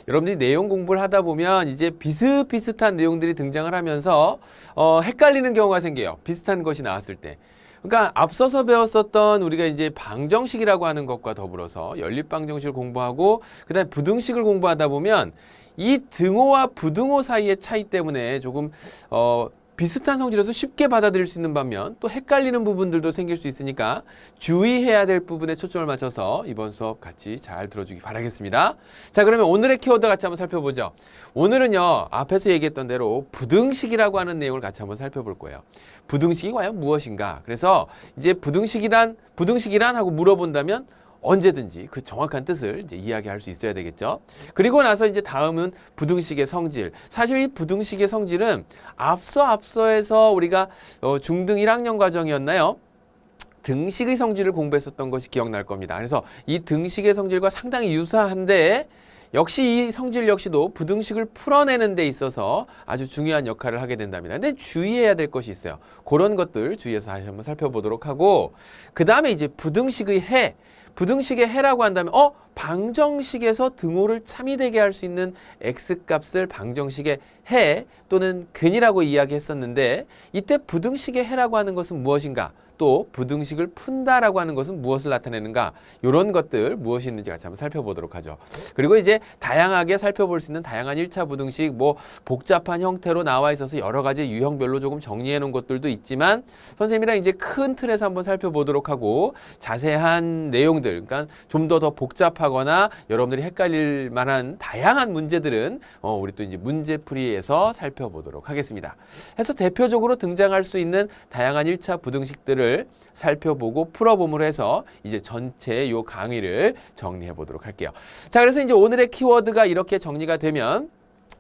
여러분들이 내용 공부를 하다 보면 이제 비슷비슷한 내용들이 등장을 하면서 헷갈리는 경우가 생겨요. 비슷한 것이 나왔을 때. 그러니까 앞서서 배웠었던 우리가 이제 방정식이라고 하는 것과 더불어서 연립방정식을 공부하고 그다음에 부등식을 공부하다 보면 이 등호와 부등호 사이의 차이 때문에 조금 비슷한 성질에서 쉽게 받아들일 수 있는 반면 또 헷갈리는 부분들도 생길 수 있으니까 주의해야 될 부분에 초점을 맞춰서 이번 수업 같이 잘 들어주기 바라겠습니다. 자, 그러면 오늘의 키워드 같이 한번 살펴보죠. 오늘은요, 앞에서 얘기했던 대로 부등식이라고 하는 내용을 같이 한번 살펴볼 거예요. 부등식이 과연 무엇인가? 그래서 이제 부등식이란 하고 물어본다면 언제든지 그 정확한 뜻을 이제 이야기할 수 있어야 되겠죠. 그리고 나서 이제 다음은 부등식의 성질. 사실 이 부등식의 성질은 앞서에서 우리가 중등 1학년 과정이었나요? 등식의 성질을 공부했었던 것이 기억날 겁니다. 그래서 이 등식의 성질과 상당히 유사한데 역시 이 성질 역시도 부등식을 풀어내는 데 있어서 아주 중요한 역할을 하게 된답니다. 근데 주의해야 될 것이 있어요. 그런 것들 주의해서 다시 한번 살펴보도록 하고 그 다음에 이제 부등식의 해. 부등식의 해라고 한다면 방정식에서 등호를 참이되게 할 수 있는 x값을 방정식의 해 또는 근이라고 이야기했었는데 이때 부등식의 해라고 하는 것은 무엇인가? 또 부등식을 푼다라고 하는 것은 무엇을 나타내는가? 이런 것들 무엇이 있는지 같이 한번 살펴보도록 하죠. 그리고 이제 다양하게 살펴볼 수 있는 다양한 1차 부등식 뭐 복잡한 형태로 나와 있어서 여러 가지 유형별로 조금 정리해 놓은 것들도 있지만 선생님이랑 이제 큰 틀에서 한번 살펴보도록 하고 자세한 내용들 그러니까 좀 더 복잡하거나 여러분들이 헷갈릴 만한 다양한 문제들은 우리 또 이제 문제풀이에서 살펴보도록 하겠습니다. 해서 대표적으로 등장할 수 있는 다양한 1차 부등식들을 살펴보고 풀어봄으로 해서 이제 전체 요 강의를 정리해 보도록 할게요. 자, 그래서 이제 오늘의 키워드가 이렇게 정리가 되면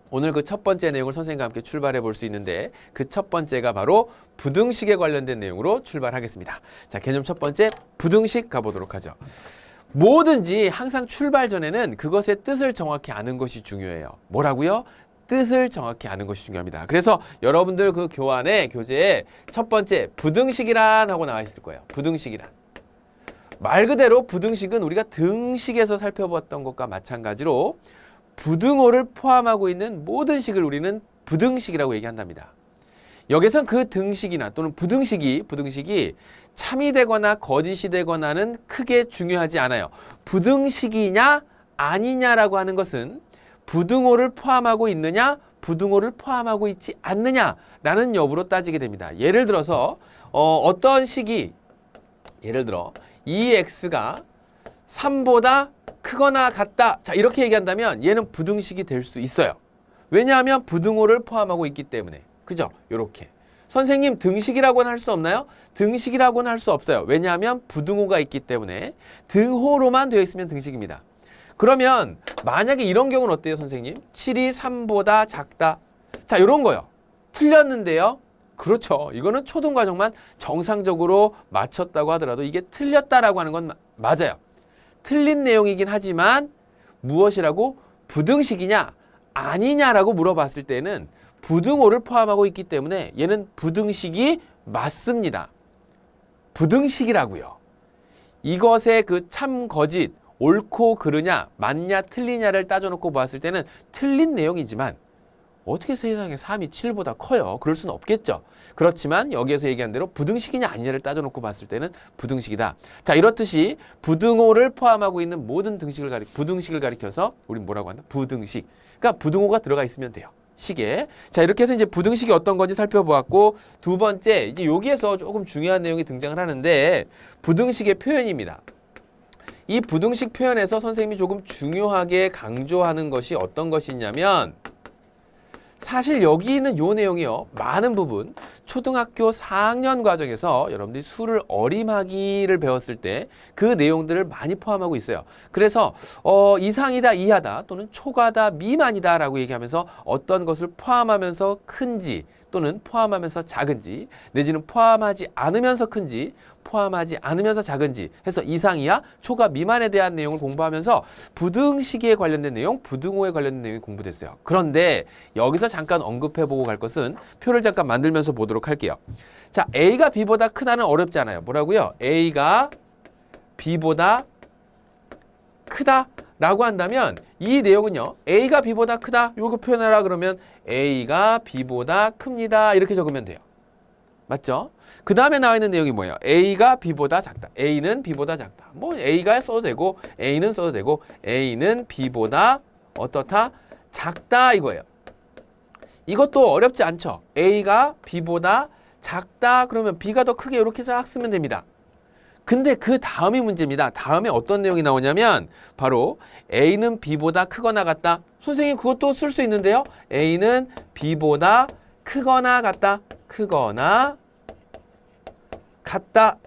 오늘 그 첫 번째 내용을 선생님과 함께 출발해 볼 수 있는데 그 첫 번째가 바로 부등식에 관련된 내용으로 출발하겠습니다. 자, 개념 첫 번째 부등식 가보도록 하죠. 뭐든지 항상 출발 전에는 그것의 뜻을 정확히 아는 것이 중요해요. 뭐라고요? 뜻을 정확히 아는 것이 중요합니다. 그래서 여러분들 그 교재에 첫 번째 부등식이란 하고 나와 있을 거예요. 부등식이란. 말 그대로 부등식은 우리가 등식에서 살펴봤던 것과 마찬가지로 부등호를 포함하고 있는 모든 식을 우리는 부등식이라고 얘기한답니다. 여기선 그 등식이나 또는 부등식이 참이 되거나 거짓이 되거나는 크게 중요하지 않아요. 부등식이냐 아니냐라고 하는 것은 부등호를 포함하고 있느냐 부등호를 포함하고 있지 않느냐라는 여부로 따지게 됩니다. 예를 들어서 어떤 식이 예를 들어 2x가 3보다 크거나 같다. 자, 이렇게 얘기한다면 얘는 부등식이 될 수 있어요. 왜냐하면 부등호를 포함하고 있기 때문에. 그죠? 요렇게. 선생님 등식이라고는 할 수 없나요? 등식이라고는 할 수 없어요. 왜냐하면 부등호가 있기 때문에 등호로만 되어 있으면 등식입니다. 그러면 만약에 이런 경우는 어때요, 선생님? 7이 3보다 작다. 자, 이런 거요. 틀렸는데요. 그렇죠. 이거는 초등과정만 정상적으로 맞췄다고 하더라도 이게 틀렸다라고 하는 건 맞아요. 틀린 내용이긴 하지만 무엇이라고? 부등식이냐 아니냐라고 물어봤을 때는 부등호를 포함하고 있기 때문에 얘는 부등식이 맞습니다. 부등식이라고요. 이것의 그 참 거짓 옳고 그르냐 맞냐 틀리냐를 따져놓고 봤을 때는 틀린 내용이지만 어떻게 세상에 3이 7보다 커요? 그럴 수는 없겠죠. 그렇지만 여기에서 얘기한 대로 부등식이냐 아니냐를 따져놓고 봤을 때는 부등식이다. 자, 이렇듯이 부등호를 포함하고 있는 모든 부등식을 가리켜서 우리는 뭐라고 한다? 부등식. 그러니까 부등호가 들어가 있으면 돼요. 식에. 자, 이렇게 해서 이제 부등식이 어떤 건지 살펴보았고 두 번째 이제 여기에서 조금 중요한 내용이 등장을 하는데 부등식의 표현입니다. 이 부등식 표현에서 선생님이 조금 중요하게 강조하는 것이 어떤 것이 있냐면 사실 여기 있는 요 내용이요. 많은 부분 초등학교 4학년 과정에서 여러분들이 수를 어림하기를 배웠을 때 그 내용들을 많이 포함하고 있어요. 그래서 이상이다, 이하다 또는 초과다, 미만이다 라고 얘기하면서 어떤 것을 포함하면서 큰지 또는 포함하면서 작은지 내지는 포함하지 않으면서 큰지 포함하지 않으면서 작은지 해서 이상, 이하, 초과, 미만에 대한 내용을 공부하면서 부등식에 관련된 내용, 부등호에 관련된 내용이 공부됐어요. 그런데 여기서 잠깐 언급해보고 갈 것은 표를 잠깐 만들면서 보도록 할게요. 자, A가 B보다 크다는 어렵지 않아요. 뭐라고요? A가 B보다 크다라고 한다면 이 내용은요. A가 B보다 크다. 요거 표현하라 그러면 A가 B보다 큽니다. 이렇게 적으면 돼요. 맞죠? 그 다음에 나와 있는 내용이 뭐예요? A가 B보다 작다. A는 B보다 작다. 뭐 A가 써도 되고 A는 써도 되고 A는 B보다 어떻다? 작다 이거예요. 이것도 어렵지 않죠? A가 B보다 작다 그러면 B가 더 크게 이렇게 싹 쓰면 됩니다. 근데 그 다음이 문제입니다. 다음에 어떤 내용이 나오냐면 바로 A는 B보다 크거나 같다. 선생님 그것도 쓸 수 있는데요. A는 B보다 크거나 같다. 크거나 같다.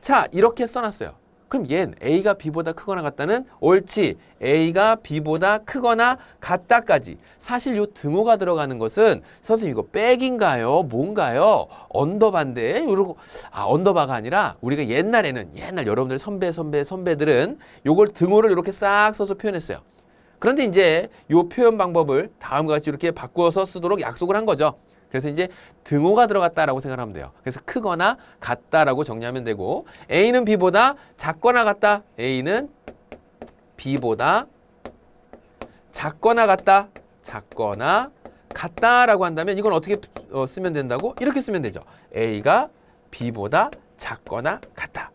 자, 이렇게 써놨어요. 그럼 얘는 A가 B보다 크거나 같다는 옳지. A가 B보다 크거나 같다까지. 사실 요 등호가 들어가는 것은 선생님 이거 백인가요? 뭔가요? 언더바인데? 요러고 언더바가 아니라 우리가 옛날 여러분들 선배들은 요걸 등호를 이렇게 싹 써서 표현했어요. 그런데 이제 요 표현 방법을 다음과 같이 이렇게 바꾸어서 쓰도록 약속을 한 거죠. 그래서 이제 등호가 들어갔다라고 생각하면 돼요. 그래서 크거나 같다라고 정리하면 되고 A는 B보다 작거나 같다. A는 B보다 작거나 같다. 작거나 같다라고 한다면 이건 어떻게 쓰면 된다고? 이렇게 쓰면 되죠. A가 B보다 작거나 같다.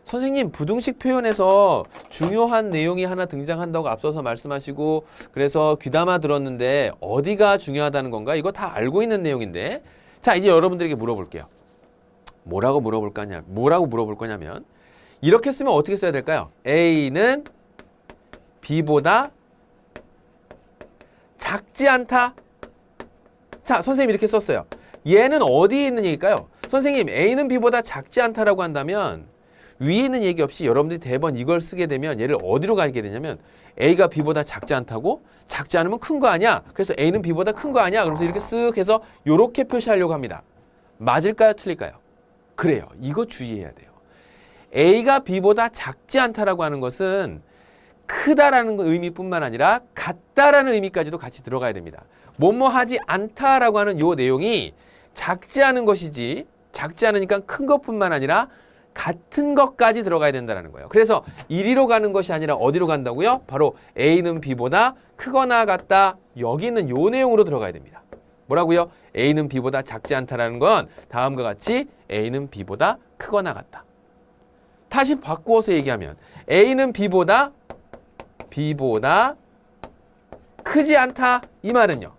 선생님 부등식 표현에서 중요한 내용이 하나 등장한다고 앞서서 말씀하시고 그래서 귀담아 들었는데 어디가 중요하다는 건가? 이거 다 알고 있는 내용인데 자 이제 여러분들에게 물어볼게요. 뭐라고 물어볼 거냐면 이렇게 쓰면 어떻게 써야 될까요? A는 B보다 작지 않다. 자 선생님 이렇게 썼어요. 얘는 어디에 있는 얘기일까요? 선생님 A는 B보다 작지 않다라고 한다면 위에 있는 얘기 없이 여러분들이 대번 이걸 쓰게 되면 얘를 어디로 가게 되냐면 A가 B보다 작지 않다고? 작지 않으면 큰 거 아니야? 그래서 A는 B보다 큰 거 아니야? 그러면서 이렇게 쓱 해서 이렇게 표시하려고 합니다. 맞을까요? 틀릴까요? 그래요. 이거 주의해야 돼요. A가 B보다 작지 않다라고 하는 것은 크다라는 의미뿐만 아니라 같다라는 의미까지도 같이 들어가야 됩니다. 뭐뭐 하지 않다라고 하는 요 내용이 작지 않은 것이지 작지 않으니까 큰 것뿐만 아니라 같은 것까지 들어가야 된다는 거예요. 그래서 이리로 가는 것이 아니라 어디로 간다고요? 바로 A는 B보다 크거나 같다. 여기 있는 요 내용으로 들어가야 됩니다. 뭐라고요? A는 B보다 작지 않다라는 건 다음과 같이 A는 B보다 크거나 같다. 다시 바꾸어서 얘기하면 A는 B보다 크지 않다. 이 말은요.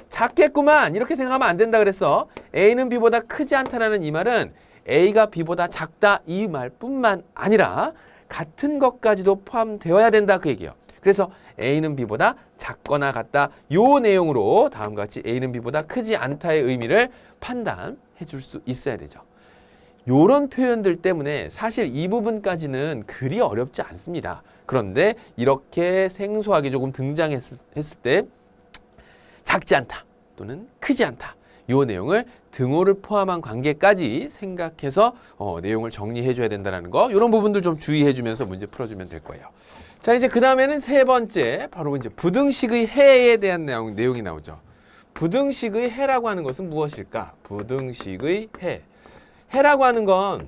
작겠구만 이렇게 생각하면 안 된다 그랬어. A는 B보다 크지 않다라는 이 말은 A가 B보다 작다 이 말뿐만 아니라 같은 것까지도 포함되어야 된다 그 얘기예요. 그래서 A는 B보다 작거나 같다 요 내용으로 다음과 같이 A는 B보다 크지 않다의 의미를 판단해 줄 수 있어야 되죠. 요런 표현들 때문에 사실 이 부분까지는 그리 어렵지 않습니다. 그런데 이렇게 생소하게 조금 등장했을 때 작지 않다 또는 크지 않다 요 내용을 등호를 포함한 관계까지 생각해서 내용을 정리해 줘야 된다는 거 이런 부분들 좀 주의해 주면서 문제 풀어주면 될 거예요. 자 이제 그 다음에는 세 번째 바로 이제 부등식의 해에 대한 내용이 나오죠. 부등식의 해라고 하는 것은 무엇일까? 부등식의 해. 해라고 하는 건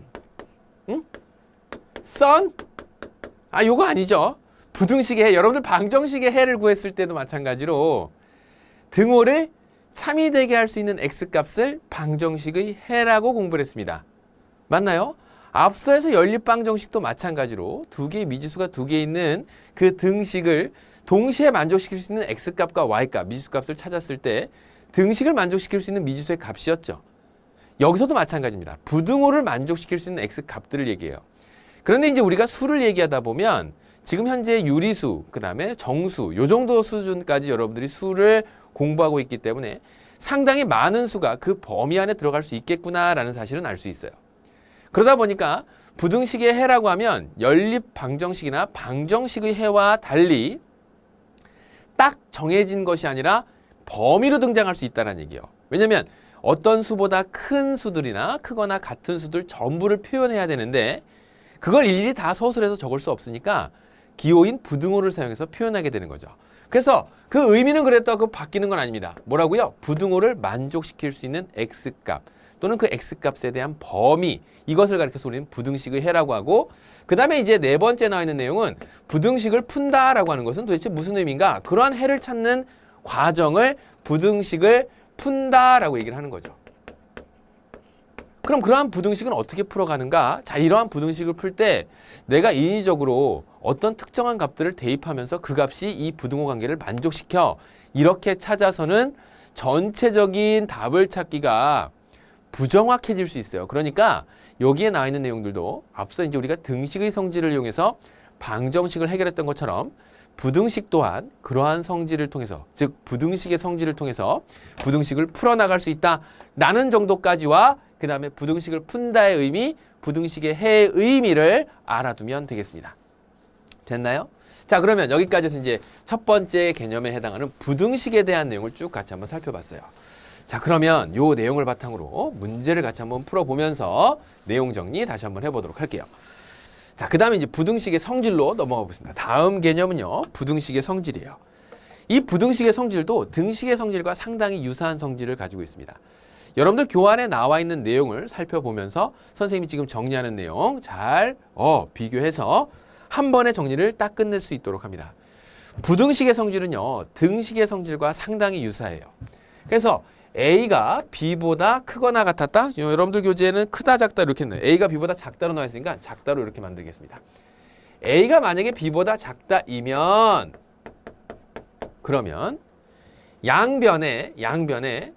선? 요거 아니죠. 부등식의 해. 여러분들 방정식의 해를 구했을 때도 마찬가지로 등호를 참이 되게 할 수 있는 x값을 방정식의 해라고 공부를 했습니다. 맞나요? 앞서에서 연립방정식도 마찬가지로 두 개의 미지수가 두 개 있는 그 등식을 동시에 만족시킬 수 있는 x값과 y값, 미지수값을 찾았을 때 등식을 만족시킬 수 있는 미지수의 값이었죠. 여기서도 마찬가지입니다. 부등호를 만족시킬 수 있는 x값들을 얘기해요. 그런데 이제 우리가 수를 얘기하다 보면 지금 현재 유리수, 그 다음에 정수, 요 정도 수준까지 여러분들이 수를 공부하고 있기 때문에 상당히 많은 수가 그 범위 안에 들어갈 수 있겠구나라는 사실은 알 수 있어요. 그러다 보니까 부등식의 해라고 하면 연립 방정식이나 방정식의 해와 달리 딱 정해진 것이 아니라 범위로 등장할 수 있다는 얘기예요. 왜냐하면 어떤 수보다 큰 수들이나 크거나 같은 수들 전부를 표현해야 되는데 그걸 일일이 다 서술해서 적을 수 없으니까 기호인 부등호를 사용해서 표현하게 되는 거죠. 그래서 그 의미는 그랬다고 바뀌는 건 아닙니다. 뭐라고요? 부등호를 만족시킬 수 있는 x값. 또는 그 x값에 대한 범위, 이것을 가리켜서 우리는 부등식의 해라고 하고, 그 다음에 이제 네 번째 나와 있는 내용은 부등식을 푼다라고 하는 것은 도대체 무슨 의미인가? 그러한 해를 찾는 과정을 부등식을 푼다라고 얘기를 하는 거죠. 그럼 그러한 부등식은 어떻게 풀어가는가? 자, 이러한 부등식을 풀 때 내가 인위적으로 어떤 특정한 값들을 대입하면서 그 값이 이 부등호 관계를 만족시켜 이렇게 찾아서는 전체적인 답을 찾기가 부정확해질 수 있어요. 그러니까 여기에 나와 있는 내용들도 앞서 이제 우리가 등식의 성질을 이용해서 방정식을 해결했던 것처럼 부등식 또한 그러한 성질을 통해서, 즉 부등식의 성질을 통해서 부등식을 풀어나갈 수 있다라는 정도까지와 그 다음에 부등식을 푼다의 의미, 부등식의 해의 의미를 알아두면 되겠습니다. 됐나요? 자, 그러면 여기까지 해서 이제 첫 번째 개념에 해당하는 부등식에 대한 내용을 쭉 같이 한번 살펴봤어요. 자, 그러면 요 내용을 바탕으로 문제를 같이 한번 풀어보면서 내용 정리 다시 한번 해보도록 할게요. 자, 그 다음에 이제 부등식의 성질로 넘어가 보겠습니다. 다음 개념은요, 부등식의 성질이에요. 이 부등식의 성질도 등식의 성질과 상당히 유사한 성질을 가지고 있습니다. 여러분들 교환에 나와 있는 내용을 살펴보면서 선생님이 지금 정리하는 내용 잘 비교해서 한 번에 정리를 딱 끝낼 수 있도록 합니다. 부등식의 성질은요, 등식의 성질과 상당히 유사해요. 그래서 A가 B보다 크거나 같았다? 여러분들 교재에는 크다, 작다 이렇게 했네요. A가 B보다 작다로 나와 있으니까 작다로 이렇게 만들겠습니다. A가 만약에 B보다 작다이면 그러면 양변에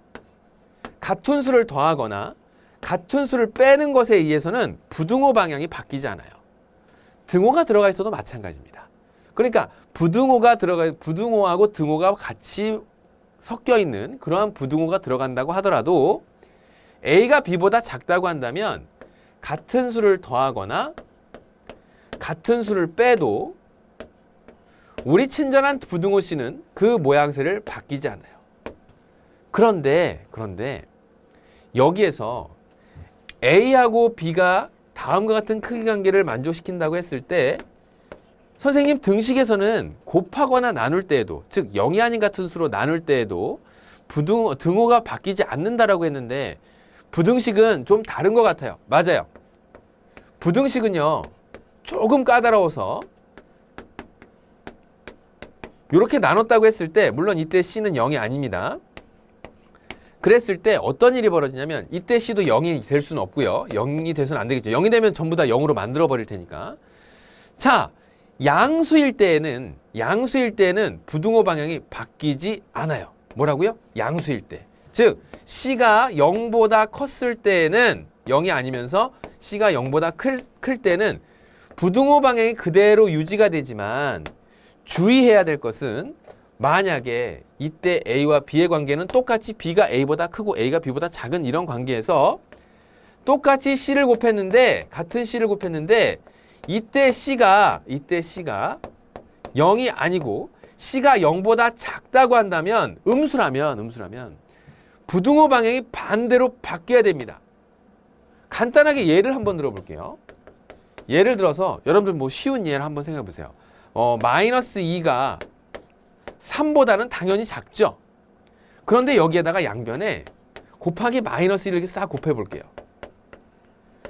같은 수를 더하거나 같은 수를 빼는 것에 의해서는 부등호 방향이 바뀌지 않아요. 등호가 들어가 있어도 마찬가지입니다. 그러니까 부등호하고 등호가 같이 섞여 있는 그러한 부등호가 들어간다고 하더라도 A가 B보다 작다고 한다면 같은 수를 더하거나 같은 수를 빼도 우리 친절한 부등호 C는 그 모양새를 바뀌지 않아요. 그런데 여기에서 A하고 B가 다음과 같은 크기 관계를 만족시킨다고 했을 때 선생님 등식에서는 곱하거나 나눌 때에도, 즉 0이 아닌 같은 수로 나눌 때에도 등호가 바뀌지 않는다라고 했는데 부등식은 좀 다른 것 같아요. 맞아요. 부등식은요, 조금 까다로워서 이렇게 나눴다고 했을 때, 물론 이때 C는 0이 아닙니다. 그랬을 때 어떤 일이 벌어지냐면 이때 C도 0이 될 수는 없고요. 0이 돼서는 안 되겠죠. 0이 되면 전부 다 0으로 만들어 버릴 테니까. 자, 양수일 때에는 부등호 방향이 바뀌지 않아요. 뭐라고요? 양수일 때. 즉 C가 0보다 컸을 때에는 0이 아니면서 C가 0보다 클 때는 부등호 방향이 그대로 유지가 되지만 주의해야 될 것은 만약에 이때 A와 B의 관계는 똑같이 B가 A보다 크고 A가 B보다 작은 이런 관계에서 똑같이 C를 곱했는데, 같은 C를 곱했는데 이때 C가 0이 아니고 C가 0보다 작다고 한다면 음수라면 부등호 방향이 반대로 바뀌어야 됩니다. 간단하게 예를 한번 들어볼게요. 예를 들어서 여러분들 뭐 쉬운 예를 한번 생각해 보세요. 마이너스 2가 3보다는 당연히 작죠. 그런데 여기에다가 양변에 곱하기 마이너스 1을 이렇게 싹 곱해 볼게요.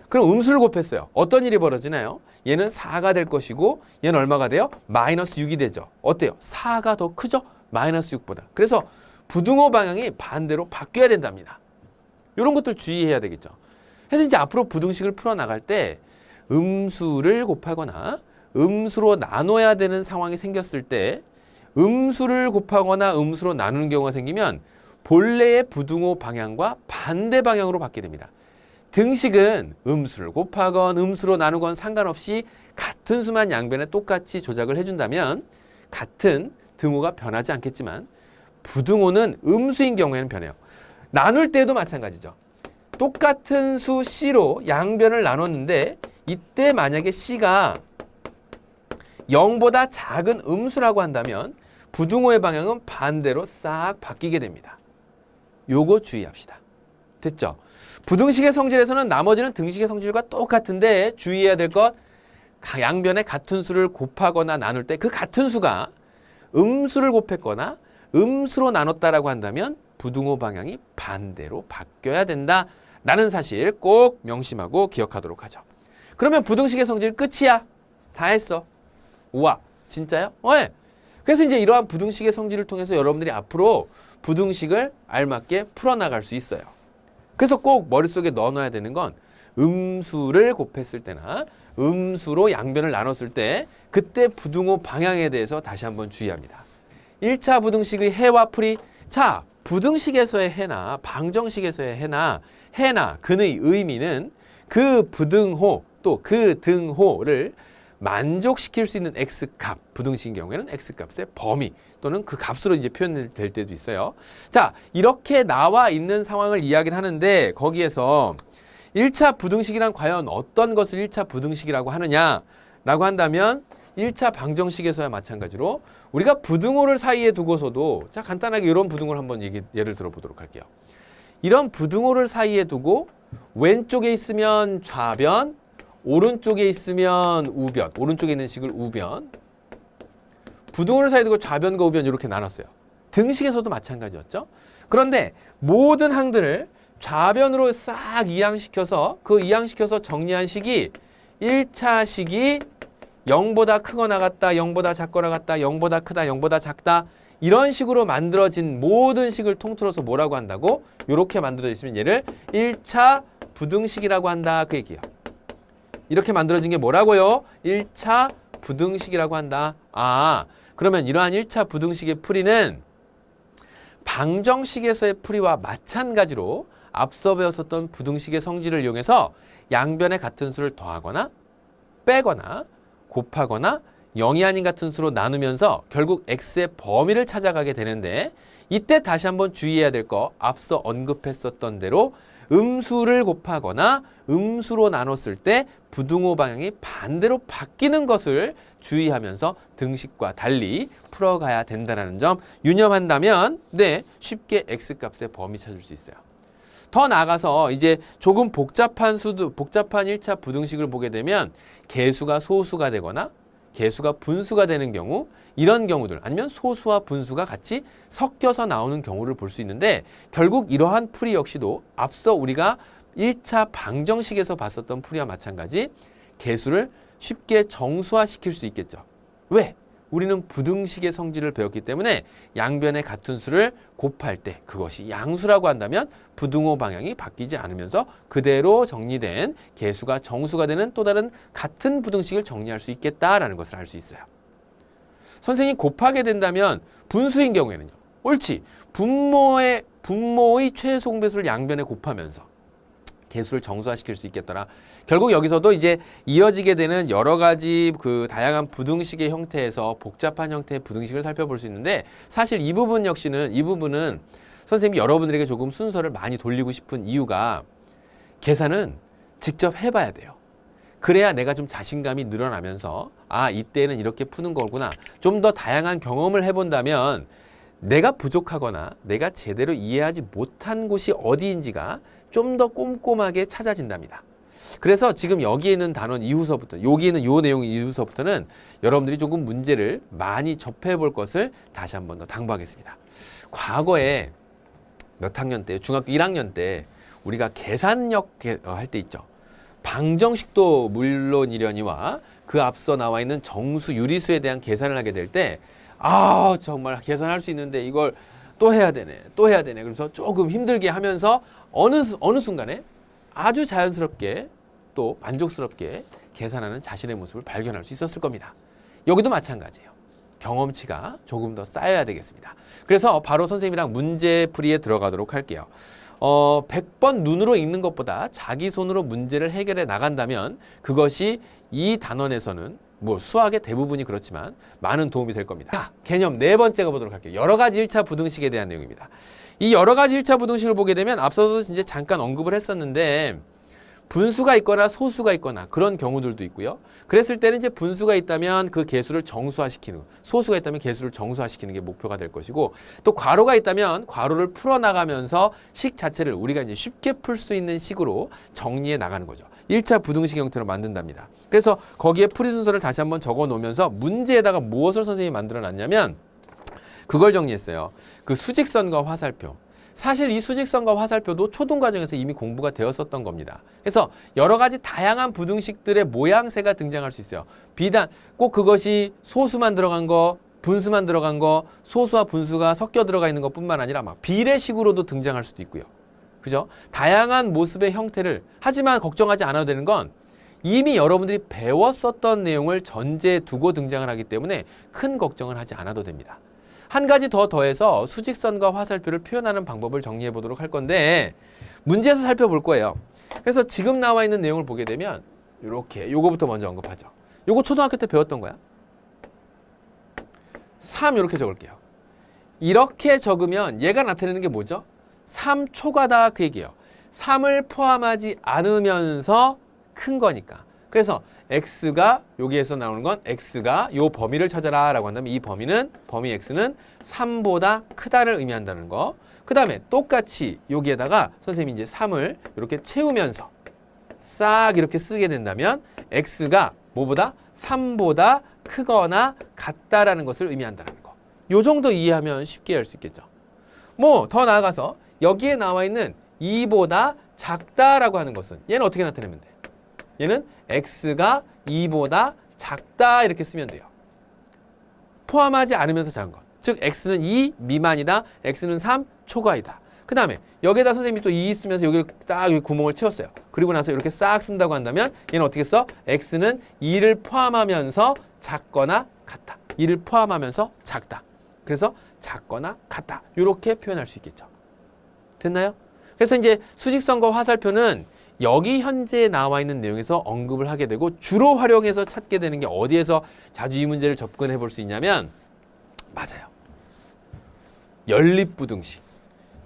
그럼 음수를 곱했어요. 어떤 일이 벌어지나요? 얘는 4가 될 것이고 얘는 얼마가 돼요? 마이너스 6이 되죠. 어때요? 4가 더 크죠? 마이너스 6보다. 그래서 부등호 방향이 반대로 바뀌어야 된답니다. 이런 것들 주의해야 되겠죠. 그래서 이제 앞으로 부등식을 풀어나갈 때 음수를 곱하거나 음수로 나눠야 되는 상황이 생겼을 때 음수를 곱하거나 음수로 나누는 경우가 생기면 본래의 부등호 방향과 반대 방향으로 바뀌게 됩니다. 등식은 음수를 곱하건 음수로 나누건 상관없이 같은 수만 양변에 똑같이 조작을 해준다면 같은 등호가 변하지 않겠지만 부등호는 음수인 경우에는 변해요. 나눌 때도 마찬가지죠. 똑같은 수 C로 양변을 나눴는데 이때 만약에 C가 0보다 작은 음수라고 한다면 부등호의 방향은 반대로 싹 바뀌게 됩니다. 요거 주의합시다. 됐죠? 부등식의 성질에서는 나머지는 등식의 성질과 똑같은데 주의해야 될 것, 양변에 같은 수를 곱하거나 나눌 때 그 같은 수가 음수를 곱했거나 음수로 나눴다라고 한다면 부등호 방향이 반대로 바뀌어야 된다 라는 사실 꼭 명심하고 기억하도록 하죠. 그러면 부등식의 성질 끝이야. 다 했어. 우와, 진짜요? 네. 그래서 이제 이러한 부등식의 성질을 통해서 여러분들이 앞으로 부등식을 알맞게 풀어나갈 수 있어요. 그래서 꼭 머릿속에 넣어놔야 되는 건 음수를 곱했을 때나 음수로 양변을 나눴을 때 그때 부등호 방향에 대해서 다시 한번 주의합니다. 1차 부등식의 해와 풀이, 자, 부등식에서의 해나 방정식에서의 해나 근의 의미는 그 부등호 또 그 등호를 만족시킬 수 있는 x값, 부등식인 경우에는 x값의 범위 또는 그 값으로 이제 표현될 때도 있어요. 자, 이렇게 나와 있는 상황을 이야기를 하는데 거기에서 1차 부등식이란 과연 어떤 것을 1차 부등식이라고 하느냐라고 한다면 1차 방정식에서야 마찬가지로 우리가 부등호를 사이에 두고서도, 자, 간단하게 이런 부등호를 한번 예를 들어보도록 할게요. 이런 부등호를 사이에 두고 왼쪽에 있으면 좌변, 오른쪽에 있으면 우변, 오른쪽에 있는 식을 우변, 부등호를 사이에 두고 좌변과 우변 이렇게 나눴어요. 등식에서도 마찬가지였죠. 그런데 모든 항들을 좌변으로 싹 이항시켜서 정리한 식이 1차 식이 0보다 크거나 같다, 0보다 작거나 같다, 0보다 크다, 0보다 작다, 이런 식으로 만들어진 모든 식을 통틀어서 뭐라고 한다고? 이렇게 만들어져 있으면 얘를 1차 부등식이라고 한다, 그 얘기예요. 이렇게 만들어진 게 뭐라고요? 1차 부등식이라고 한다. 아, 그러면 이러한 1차 부등식의 풀이는 방정식에서의 풀이와 마찬가지로 앞서 배웠었던 부등식의 성질을 이용해서 양변의 같은 수를 더하거나 빼거나 곱하거나 0이 아닌 같은 수로 나누면서 결국 x의 범위를 찾아가게 되는데, 이때 다시 한번 주의해야 될 거, 앞서 언급했었던 대로 음수를 곱하거나 음수로 나눴을 때 부등호 방향이 반대로 바뀌는 것을 주의하면서 등식과 달리 풀어가야 된다는 점 유념한다면 쉽게 x값의 범위 찾을 수 있어요. 더 나아가서 이제 조금 복잡한 1차 부등식을 보게 되면 개수가 소수가 되거나 개수가 분수가 되는 경우, 이런 경우들, 아니면 소수와 분수가 같이 섞여서 나오는 경우를 볼 수 있는데, 결국 이러한 풀이 역시도 앞서 우리가 1차 방정식에서 봤었던 풀이와 마찬가지 개수를 쉽게 정수화시킬 수 있겠죠. 왜? 우리는 부등식의 성질을 배웠기 때문에 양변의 같은 수를 곱할 때 그것이 양수라고 한다면 부등호 방향이 바뀌지 않으면서 그대로 정리된 개수가 정수가 되는 또 다른 같은 부등식을 정리할 수 있겠다라는 것을 알 수 있어요. 선생님이 곱하게 된다면 분수인 경우에는요. 옳지. 분모의 최소 공배수를 양변에 곱하면서 개수를 정수화시킬 수 있겠더라. 결국 여기서도 이제 이어지게 되는 여러 가지 그 다양한 부등식의 형태에서 복잡한 형태의 부등식을 살펴볼 수 있는데, 사실 이 부분은 선생님이 여러분들에게 조금 순서를 많이 돌리고 싶은 이유가, 계산은 직접 해봐야 돼요. 그래야 내가 좀 자신감이 늘어나면서 아, 이때는 이렇게 푸는 거구나. 좀 더 다양한 경험을 해본다면 내가 부족하거나 내가 제대로 이해하지 못한 곳이 어디인지가 좀 더 꼼꼼하게 찾아진답니다. 그래서 지금 여기에 있는 단원 이후서부터, 여기 있는 요 내용 이후서부터는 여러분들이 조금 문제를 많이 접해볼 것을 다시 한 번 더 당부하겠습니다. 과거에 몇 학년 때, 중학교 1학년 때 우리가 계산력 할 때 있죠. 방정식도 물론이려니와 그 앞서 나와 있는 정수, 유리수에 대한 계산을 하게 될 때, 아, 정말 계산할 수 있는데 이걸 또 해야 되네. 그래서 조금 힘들게 하면서 어느 순간에 아주 자연스럽게 또 만족스럽게 계산하는 자신의 모습을 발견할 수 있었을 겁니다. 여기도 마찬가지예요. 경험치가 조금 더 쌓여야 되겠습니다. 그래서 바로 선생님이랑 문제풀이에 들어가도록 할게요. 100번 눈으로 읽는 것보다 자기 손으로 문제를 해결해 나간다면 그것이 이 단원에서는 뭐 수학의 대부분이 그렇지만 많은 도움이 될 겁니다. 자, 개념 네 번째가 보도록 할게요. 여러 가지 1차 부등식에 대한 내용입니다. 이 여러 가지 1차 부등식을 보게 되면 앞서도 이제 잠깐 언급을 했었는데, 분수가 있거나 소수가 있거나 그런 경우들도 있고요. 그랬을 때는 이제 분수가 있다면 그 개수를 정수화시키는, 소수가 있다면 개수를 정수화시키는 게 목표가 될 것이고, 또 괄호가 있다면 괄호를 풀어나가면서 식 자체를 우리가 이제 쉽게 풀 수 있는 식으로 정리해 나가는 거죠. 1차 부등식 형태로 만든답니다. 그래서 거기에 풀이 순서를 다시 한번 적어 놓으면서 문제에다가 무엇을 선생님이 만들어 놨냐면 그걸 정리했어요. 그 수직선과 화살표. 사실 이 수직선과 화살표도 초등 과정에서 이미 공부가 되었었던 겁니다. 그래서 여러 가지 다양한 부등식들의 모양새가 등장할 수 있어요. 비단 꼭 그것이 소수만 들어간 거, 분수만 들어간 거, 소수와 분수가 섞여 들어가 있는 것뿐만 아니라 막 비례식으로도 등장할 수도 있고요. 그죠? 다양한 모습의 형태를, 하지만 걱정하지 않아도 되는 건 이미 여러분들이 배웠었던 내용을 전제에 두고 등장을 하기 때문에 큰 걱정을 하지 않아도 됩니다. 한 가지 더 더해서 수직선과 화살표를 표현하는 방법을 정리해 보도록 할 건데 문제에서 살펴볼 거예요. 그래서 지금 나와 있는 내용을 보게 되면 이렇게 요거부터 먼저 언급하죠. 요거 초등학교 때 배웠던 거야. 3 이렇게 적을게요. 이렇게 적으면 얘가 나타내는 게 뭐죠? 3초가다 그 얘기예요. 3을 포함하지 않으면서 큰 거니까. 그래서 x가 여기에서 나오는 건 x가 요 범위를 찾아라 라고 한다면 이 범위는 범위 x는 3보다 크다를 의미한다는 거. 그 다음에 똑같이 여기에다가 선생님이 이제 3을 이렇게 채우면서 싹 이렇게 쓰게 된다면 x가 뭐보다 3보다 크거나 같다라는 것을 의미한다는 거. 요 정도 이해하면 쉽게 할 수 있겠죠. 뭐 더 나아가서 여기에 나와 있는 2보다 작다라고 하는 것은 얘는 어떻게 나타내면 돼? 얘는 x가 2보다 작다 이렇게 쓰면 돼요. 포함하지 않으면서 작은 것. 즉 x는 2 미만이다. x는 3 초과이다. 그 다음에 여기에다 선생님이 또 2 쓰면서 여기를 딱 여기 구멍을 채웠어요. 그리고 나서 이렇게 싹 쓴다고 한다면 얘는 어떻게 써? x는 2를 포함하면서 작거나 같다. 2를 포함하면서 작다. 그래서 작거나 같다. 이렇게 표현할 수 있겠죠. 됐나요? 그래서 이제 수직선과 화살표는 여기 현재 나와 있는 내용에서 언급을 하게 되고 주로 활용해서 찾게 되는 게 어디에서 자주 이 문제를 접근해 볼 수 있냐면 맞아요. 연립부등식.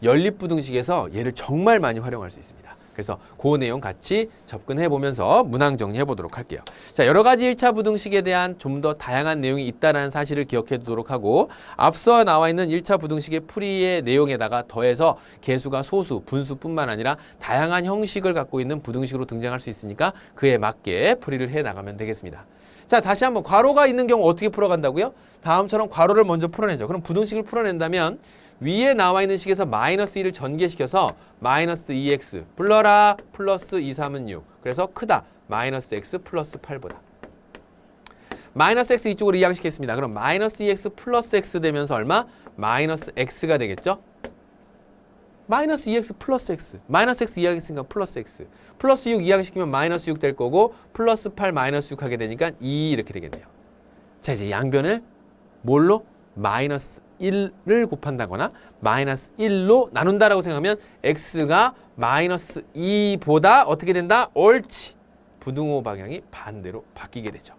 연립부등식에서 얘를 정말 많이 활용할 수 있습니다. 그래서 그 내용 같이 접근해 보면서 문항 정리해 보도록 할게요. 자, 여러 가지 1차 부등식에 대한 좀 더 다양한 내용이 있다는 사실을 기억해 두도록 하고 앞서 나와 있는 1차 부등식의 풀이의 내용에다가 더해서 개수가 소수, 분수뿐만 아니라 다양한 형식을 갖고 있는 부등식으로 등장할 수 있으니까 그에 맞게 풀이를 해 나가면 되겠습니다. 자, 다시 한번 괄호가 있는 경우 어떻게 풀어간다고요? 다음처럼 괄호를 먼저 풀어내죠. 그럼 부등식을 풀어낸다면 위에 나와 있는 식에서 마이너스 1을 전개시켜서 마이너스 2x 불러라 플러스 2, 3은 6. 그래서 크다. 마이너스 x 플러스 8보다. 마이너스 x 이쪽으로 이항시켰습니다. 그럼 마이너스 2x 플러스 x 되면서 얼마? 마이너스 x가 되겠죠? 마이너스 2x 플러스 x. 마이너스 x 이항했으니까 플러스 x. 플러스 6 이항시키면 마이너스 6 될 거고 플러스 8 마이너스 6 하게 되니까 2 이렇게 되겠네요. 자, 이제 양변을 뭘로? 마이너스 1을 곱한다거나 마이너스 1로 나눈다라고 생각하면 x가 마이너스 2보다 어떻게 된다? 옳지. 부등호 방향이 반대로 바뀌게 되죠.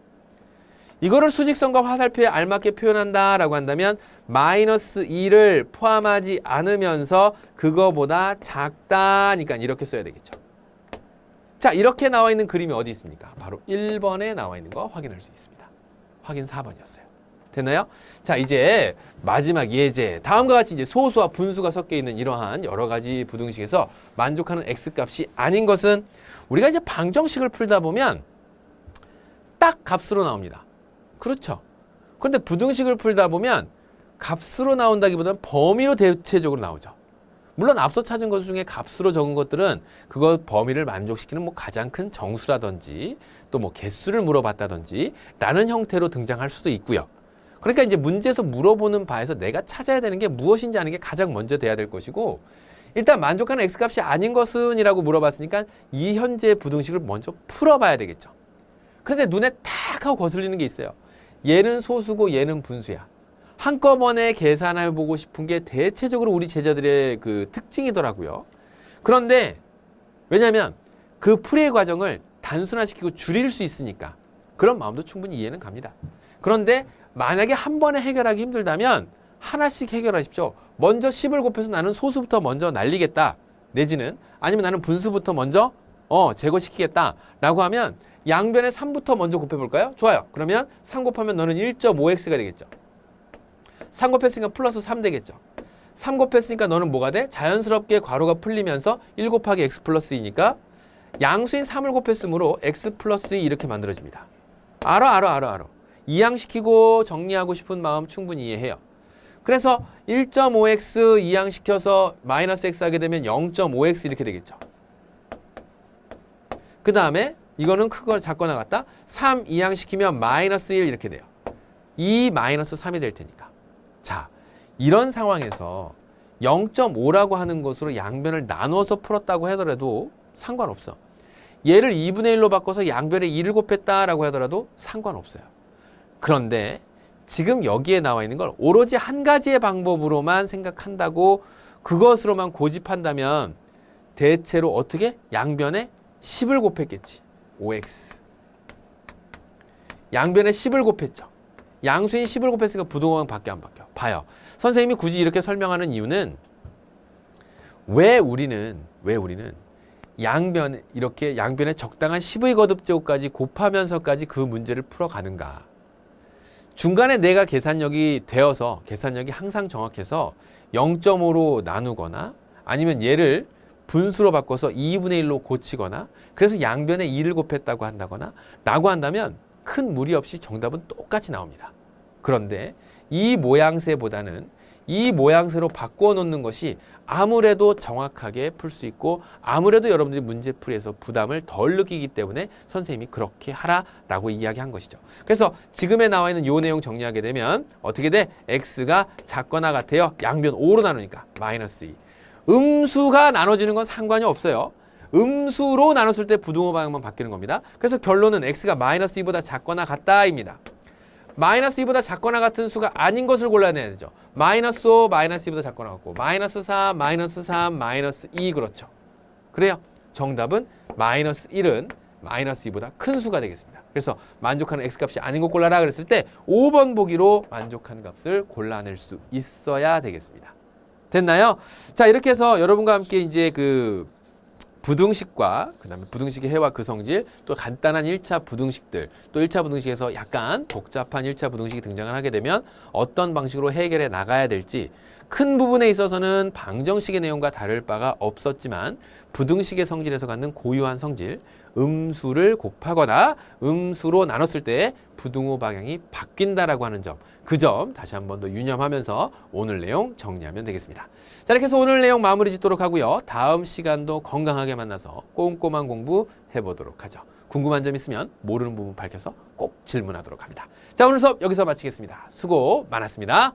이거를 수직선과 화살표에 알맞게 표현한다라고 한다면 마이너스 2를 포함하지 않으면서 그거보다 작다니까 이렇게 써야 되겠죠. 자, 이렇게 나와 있는 그림이 어디 있습니까? 바로 1번에 나와 있는 거 확인할 수 있습니다. 확인 4번이었어요. 됐나요? 자, 이제 마지막 예제. 다음과 같이 이제 소수와 분수가 섞여 있는 이러한 여러 가지 부등식에서 만족하는 x값이 아닌 것은 우리가 이제 방정식을 풀다 보면 딱 값으로 나옵니다. 그렇죠? 그런데 부등식을 풀다 보면 값으로 나온다기보다는 범위로 대체적으로 나오죠. 물론 앞서 찾은 것 중에 값으로 적은 것들은 그거 범위를 만족시키는 뭐 가장 큰 정수라든지 또 뭐 개수를 물어봤다든지 라는 형태로 등장할 수도 있고요. 그러니까 이제 문제에서 물어보는 바에서 내가 찾아야 되는 게 무엇인지 아는 게 가장 먼저 돼야 될 것이고 일단 만족하는 x값이 아닌 것은 이라고 물어봤으니까 이 현재 부등식을 먼저 풀어봐야 되겠죠. 그런데 눈에 탁 하고 거슬리는 게 있어요. 얘는 소수고 얘는 분수야. 한꺼번에 계산해보고 싶은 게 대체적으로 우리 제자들의 그 특징이더라고요. 그런데 왜냐하면 그 풀이의 과정을 단순화시키고 줄일 수 있으니까 그런 마음도 충분히 이해는 갑니다. 그런데 만약에 한 번에 해결하기 힘들다면 하나씩 해결하십시오. 먼저 10을 곱해서 나는 소수부터 먼저 날리겠다. 내지는 아니면 나는 분수부터 먼저 제거시키겠다. 라고 하면 양변에 3부터 먼저 곱해볼까요? 좋아요. 그러면 3 곱하면 너는 1.5x가 되겠죠. 3 곱했으니까 플러스 3 되겠죠. 3 곱했으니까 너는 뭐가 돼? 자연스럽게 괄호가 풀리면서 1 곱하기 x 플러스 2니까 양수인 3을 곱했으므로 x 플러스 2 이렇게 만들어집니다. 알아. 이항시키고 정리하고 싶은 마음 충분히 이해해요. 그래서 1.5x 이항시켜서 마이너스 x 하게 되면 0.5x 이렇게 되겠죠. 그 다음에 이거는 크거 작거나 같다. 3 이항시키면 마이너스 1 이렇게 돼요. 2 마이너스 3이 될 테니까. 자, 이런 상황에서 0.5라고 하는 것으로 양변을 나누어서 풀었다고 하더라도 상관없어. 얘를 2분의 1로 바꿔서 양변에 2를 곱했다라고 하더라도 상관없어요. 그런데 지금 여기에 나와 있는 걸 오로지 한 가지의 방법으로만 생각한다고 그것으로만 고집한다면 대체로 어떻게? 양변에 10을 곱했겠지. 5x. 양변에 10을 곱했죠. 양수인 10을 곱했으니까 부동호는 밖에 안 바뀌어. 봐요. 선생님이 굳이 이렇게 설명하는 이유는 왜 우리는 이렇게 양변에 적당한 10의 거듭제곱까지 곱하면서까지 그 문제를 풀어가는가. 중간에 내가 계산력이 항상 정확해서 0.5로 나누거나 아니면 얘를 분수로 바꿔서 2분의 1로 고치거나 그래서 양변에 2를 곱했다고 한다거나 라고 한다면 큰 무리 없이 정답은 똑같이 나옵니다. 그런데 이 모양새보다는 이 모양새로 바꾸어 놓는 것이 아무래도 정확하게 풀 수 있고 아무래도 여러분들이 문제풀이에서 부담을 덜 느끼기 때문에 선생님이 그렇게 하라라고 이야기한 것이죠. 그래서 지금에 나와 있는 요 내용 정리하게 되면 어떻게 돼? x가 작거나 같아요. 양변 5로 나누니까 마이너스 2. 음수가 나눠지는 건 상관이 없어요. 음수로 나눴을 때 부등호 방향만 바뀌는 겁니다. 그래서 결론은 x가 마이너스 2보다 작거나 같다입니다. 마이너스 2보다 작거나 같은 수가 아닌 것을 골라내야 되죠. 마이너스 5, 마이너스 2보다 작거나 같고 마이너스 4, 마이너스 3, 마이너스 2 그렇죠. 그래요. 정답은 마이너스 1은 마이너스 2보다 큰 수가 되겠습니다. 그래서 만족하는 x값이 아닌 것 골라라 그랬을 때 5번 보기로 만족하는 값을 골라낼 수 있어야 되겠습니다. 됐나요? 자, 이렇게 해서 여러분과 함께 이제 그 부등식과 그다음에 부등식의 해와 그 성질, 또 간단한 1차 부등식들, 또 1차 부등식에서 약간 복잡한 1차 부등식이 등장을 하게 되면 어떤 방식으로 해결해 나가야 될지 큰 부분에 있어서는 방정식의 내용과 다를 바가 없었지만 부등식의 성질에서 갖는 고유한 성질, 음수를 곱하거나 음수로 나눴을 때 부등호 방향이 바뀐다라고 하는 점, 그 점 다시 한 번 더 유념하면서 오늘 내용 정리하면 되겠습니다. 자, 이렇게 해서 오늘 내용 마무리 짓도록 하고요. 다음 시간도 건강하게 만나서 꼼꼼한 공부 해보도록 하죠. 궁금한 점 있으면 모르는 부분 밝혀서 꼭 질문하도록 합니다. 자, 오늘 수업 여기서 마치겠습니다. 수고 많았습니다.